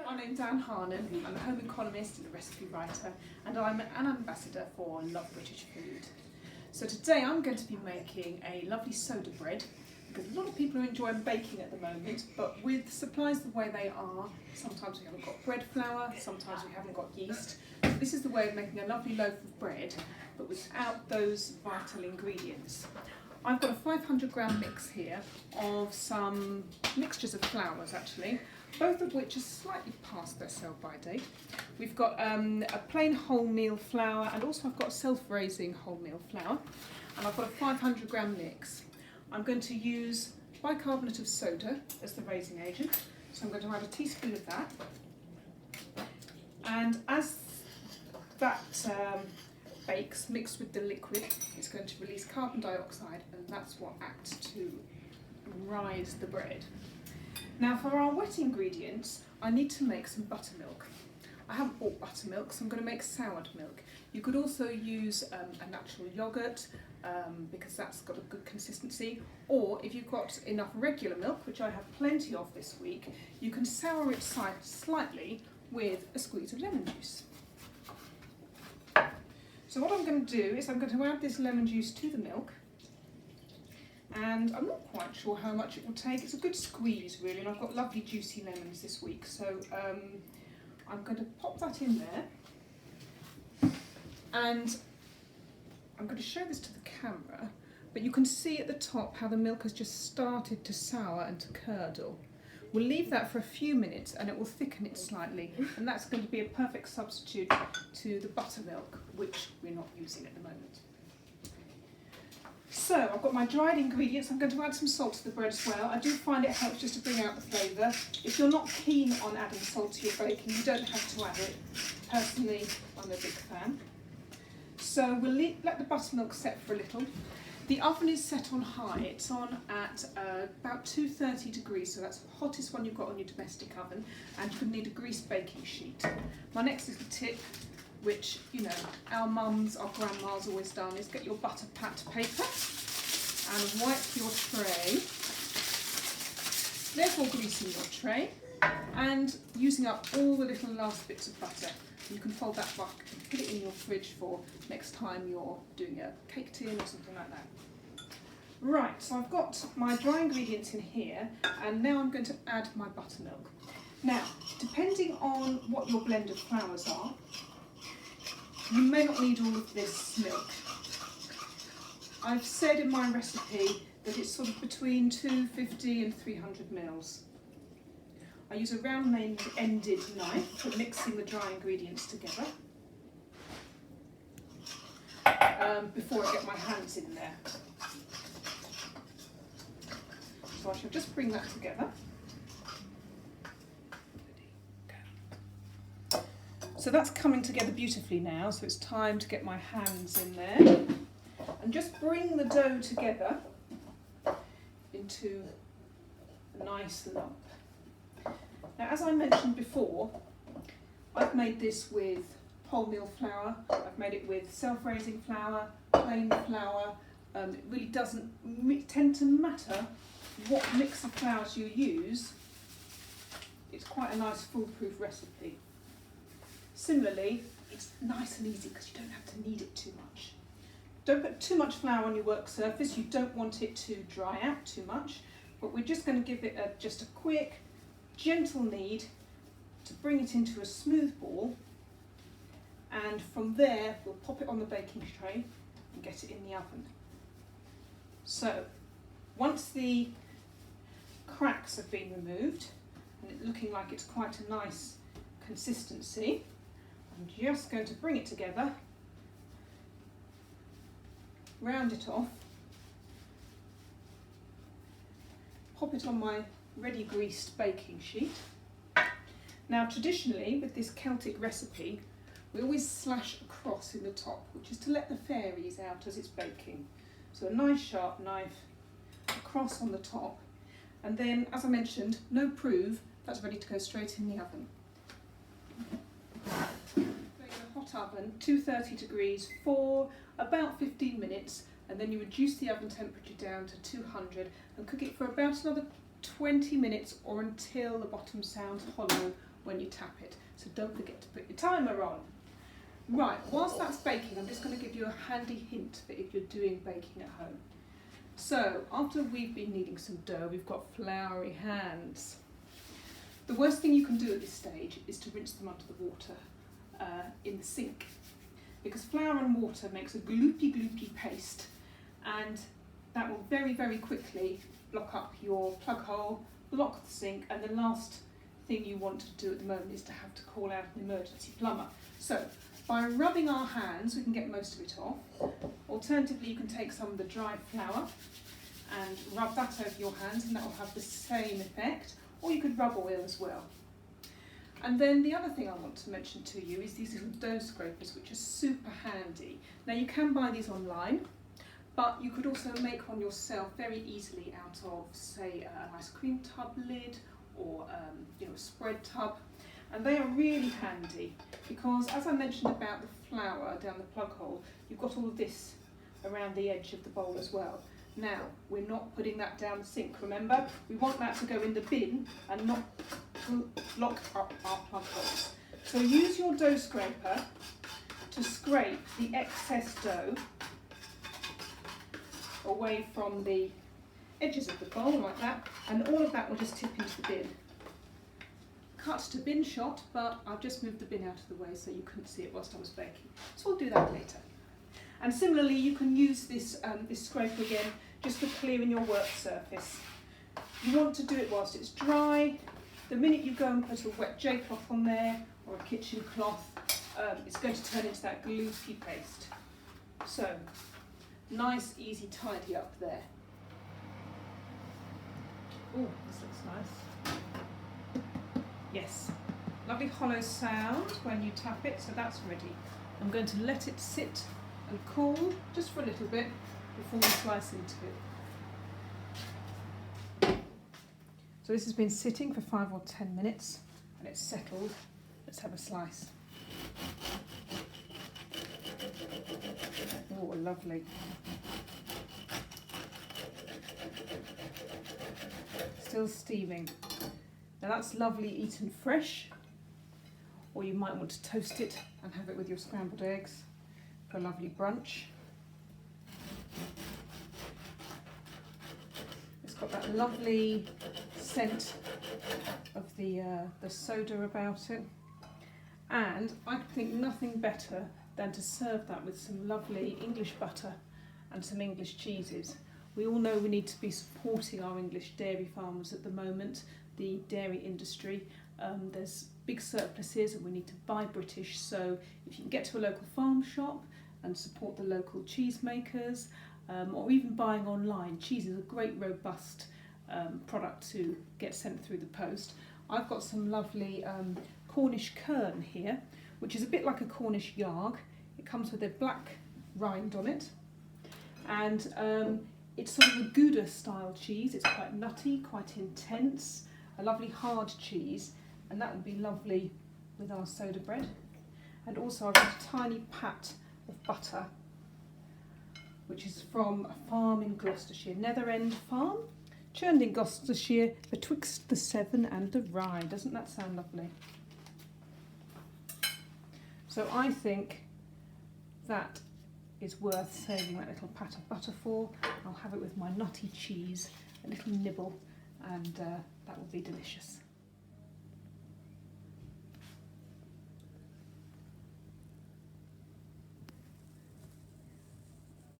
My name's Anne Harnan. I'm a home economist and a recipe writer, and I'm an ambassador for Love British Food. So today I'm going to be making a lovely soda bread, because a lot of people are enjoying baking at the moment, but with supplies the way they are, sometimes we haven't got bread flour, sometimes we haven't got yeast. So this is the way of making a lovely loaf of bread, but without those vital ingredients. I've got a 500 gram mix here of some mixtures of flours actually, both of which are slightly past their sell-by date. We've got a plain wholemeal flour, and also I've got self-raising wholemeal flour, and I've got a 500 gram mix. I'm going to use bicarbonate of soda as the raising agent, so I'm going to add a teaspoon of that. And as that bakes, mixed with the liquid, it's going to release carbon dioxide, and that's what acts to rise the bread. Now for our wet ingredients, I need to make some buttermilk. I haven't bought buttermilk, so I'm going to make soured milk. You could also use a natural yoghurt, because that's got a good consistency, or if you've got enough regular milk, which I have plenty of this week, you can sour it slightly with a squeeze of lemon juice. So what I'm going to do is I'm going to add this lemon juice to the milk, and I'm not quite sure how much it will take. It's a good squeeze really, and I've got lovely juicy lemons this week, so I'm going to pop that in there, and I'm going to show this to the camera, but you can see at the top how the milk has just started to sour and to curdle. We'll leave that for a few minutes and it will thicken it slightly, and that's going to be a perfect substitute to the buttermilk, which we're not using at the moment. So I've got my dried ingredients. I'm going to add some salt to the bread as well. I do find it helps just to bring out the flavour. If you're not keen on adding salt to your baking, you don't have to add it. Personally, I'm a big fan. So we'll let the buttermilk set for a little. The oven is set on high. It's on at about 230 degrees, so that's the hottest one you've got on your domestic oven, and you could need a greased baking sheet. My next little tip, which our mums, our grandmas always done, is get your butter pat paper and wipe your tray, therefore greasing your tray and using up all the little last bits of butter. You can fold that back and put it in your fridge for next time you're doing a cake tin or something like that. Right, so I've got my dry ingredients in here, and now I'm going to add my buttermilk. Now, depending on what your blend of flours are, you may not need all of this milk. I've said in my recipe that it's sort of between 250 and 300 mils. I use a round-ended knife for mixing the dry ingredients together before I get my hands in there. So I shall just bring that together. So that's coming together beautifully now, so it's time to get my hands in there and just bring the dough together into a nice lump. Now, as I mentioned before, I've made this with wholemeal flour, I've made it with self-raising flour, plain flour. It really doesn't tend to matter what mix of flours you use. It's quite a nice foolproof recipe. Similarly, it's nice and easy because you don't have to knead it too much. Don't put too much flour on your work surface, you don't want it to dry out too much, but we're just going to give it just a quick, gentle knead to bring it into a smooth ball, and from there we'll pop it on the baking tray and get it in the oven. So once the cracks have been removed and it's looking like it's quite a nice consistency, I'm just going to bring it together, round it off, pop it on my ready greased baking sheet. Now traditionally with this Celtic recipe we always slash across in the top, which is to let the fairies out as it's baking. So a nice sharp knife across on the top, and then as I mentioned, no proof, that's ready to go straight in the oven. In a hot oven, 230 degrees for about 15 minutes, and then you reduce the oven temperature down to 200 and cook it for about another 20 minutes or until the bottom sounds hollow when you tap it. So don't forget to put your timer on. Right, whilst that's baking, I'm just going to give you a handy hint for if you're doing baking at home. So after we've been kneading some dough, we've got floury hands. The worst thing you can do at this stage is to rinse them under the water in the sink, because flour and water makes a gloopy paste, and that will very, very quickly block up your plug hole, block the sink, and the last thing you want to do at the moment is to have to call out an emergency plumber. So by rubbing our hands we can get most of it off. Alternatively, you can take some of the dried flour and rub that over your hands, and that will have the same effect, or you could rub oil as well. And then the other thing I want to mention to you is these little dough scrapers, which are super handy. Now you can buy these online, but you could also make one yourself very easily out of, say, an ice cream tub lid, or a spread tub. And they are really handy because, as I mentioned about the flour down the plug hole, you've got all of this around the edge of the bowl as well. Now, we're not putting that down the sink, remember? We want that to go in the bin and not block up our plug holes. So use your dough scraper to scrape the excess dough away from the edges of the bowl like that, and all of that will just tip into the bin. Cut to bin shot, but I've just moved the bin out of the way so you couldn't see it whilst I was baking. So we'll do that later. And similarly, you can use this scraper again just for clearing your work surface. You want to do it whilst it's dry. The minute you go and put a wet J cloth on there, or a kitchen cloth, it's going to turn into that gloopy paste. So, nice, easy tidy up there. Oh, this looks nice. Yes, lovely hollow sound when you tap it, so that's ready. I'm going to let it sit and cool just for a little bit before we slice into it. So this has been sitting for 5 or 10 minutes and it's settled. Let's have a slice. Oh, lovely. Still steaming. Now that's lovely eaten fresh, or you might want to toast it and have it with your scrambled eggs for a lovely brunch. It's got that lovely scent of the soda about it, and I think nothing better than to serve that with some lovely English butter and some English cheeses. We all know we need to be supporting our English dairy farmers at the moment, the dairy industry. There's big surpluses and we need to buy British, so if you can get to a local farm shop and support the local cheese makers, or even buying online, cheese is a great robust product to get sent through the post. I've got some lovely Cornish kern here, which is a bit like a Cornish yarg. It comes with a black rind on it, and it's sort of a Gouda style cheese. It's quite nutty, quite intense, a lovely hard cheese, and that would be lovely with our soda bread. And also I've got a tiny pat of butter, which is from a farm in Gloucestershire, Nether End Farm, churned in Gloucestershire betwixt the Severn and the Rye. Doesn't that sound lovely? So I think that is worth saving that little pat of butter for. I'll have it with my nutty cheese, a little nibble, and that will be delicious.